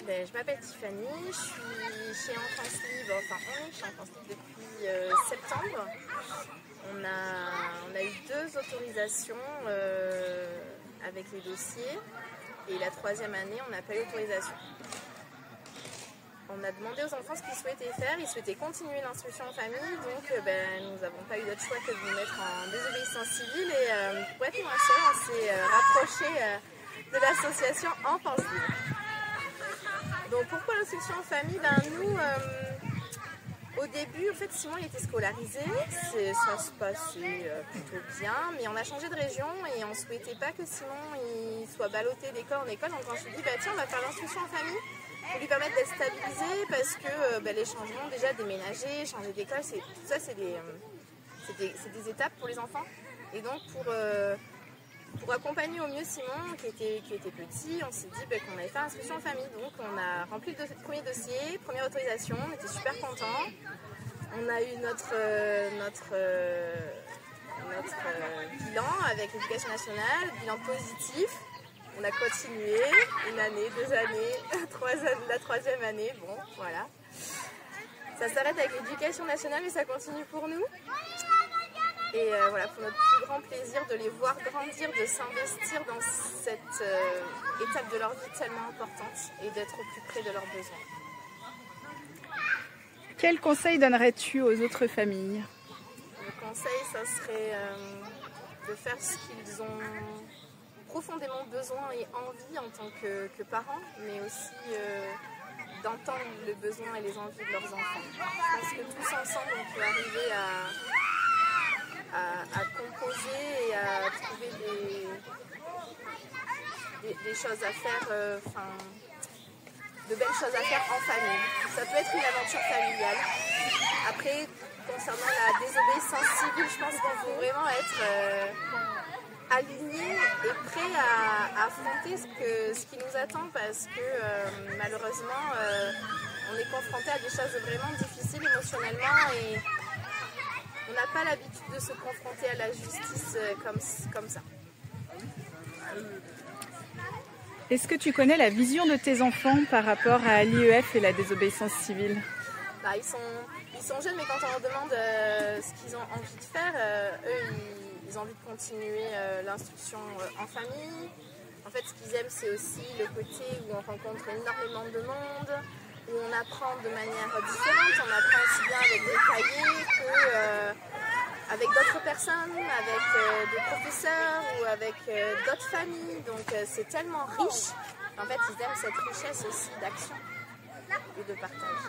Je m'appelle Tiffany, je suis chez Enfance Libre, enfin on est chez Enfance Libre depuis septembre. On a eu 2 autorisations avec les dossiers et la 3e année on n'a pas eu d'autorisation. On a demandé aux enfants ce qu'ils souhaitaient faire, ils souhaitaient continuer l'instruction en famille, donc nous n'avons pas eu d'autre choix que de nous mettre en désobéissance civile et pour être moins seul, on s'est rapproché de l'association Enfance Libre. Donc pourquoi l'instruction en famille? Nous, au début, en fait, Simon il était scolarisé, ça se passait plutôt bien, mais on a changé de région et on ne souhaitait pas que Simon il soit ballotté d'école en école, donc on s'est dit tiens, on va faire l'instruction en famille pour lui permettre d'être stabilisé parce que les changements, déjà déménager, changer d'école, tout ça c'est des étapes pour les enfants. Et donc pour accompagner au mieux Simon qui était petit, on s'est dit qu'on allait faire l'instruction en famille. Donc on a rempli le premier dossier, première autorisation, on était super contents. On a eu notre bilan avec l'éducation nationale, bilan positif. On a continué, 1 année, 2 années, 3 années, la 3e année, bon voilà. Ça s'arrête avec l'éducation nationale mais ça continue pour nous. Et voilà, pour notre plus grand plaisir de les voir grandir, de s'investir dans cette étape de leur vie tellement importante et d'être au plus près de leurs besoins. Quel conseil donnerais-tu aux autres familles? Le conseil, ça serait de faire ce qu'ils ont profondément besoin et envie en tant que parents, mais aussi d'entendre le besoin et les envies de leurs enfants. Je pense que tous ensemble, on peut arriver à composer et à trouver des choses à faire, de belles choses à faire en famille. Ça peut être une aventure familiale. Après, concernant la désobéissance civile, je pense qu'il faut vraiment être aligné et prêt à affronter ce qui nous attend parce que malheureusement, on est confronté à des choses vraiment difficiles émotionnellement et on n'a pas l'habitude de se confronter à la justice comme ça. Est-ce que tu connais la vision de tes enfants par rapport à l'IEF et la désobéissance civile? Ils sont jeunes, mais quand on leur demande ce qu'ils ont envie de faire, eux, ils ont envie de continuer l'instruction en famille. En fait, ce qu'ils aiment, c'est aussi le côté où on rencontre énormément de monde, où on apprend de manière différente. On apprend aussi bien avec des cahiers qu'avec d'autres personnes, avec des professeurs ou avec d'autres familles. Donc c'est tellement riche. En fait, ils aiment cette richesse aussi d'action et de partage.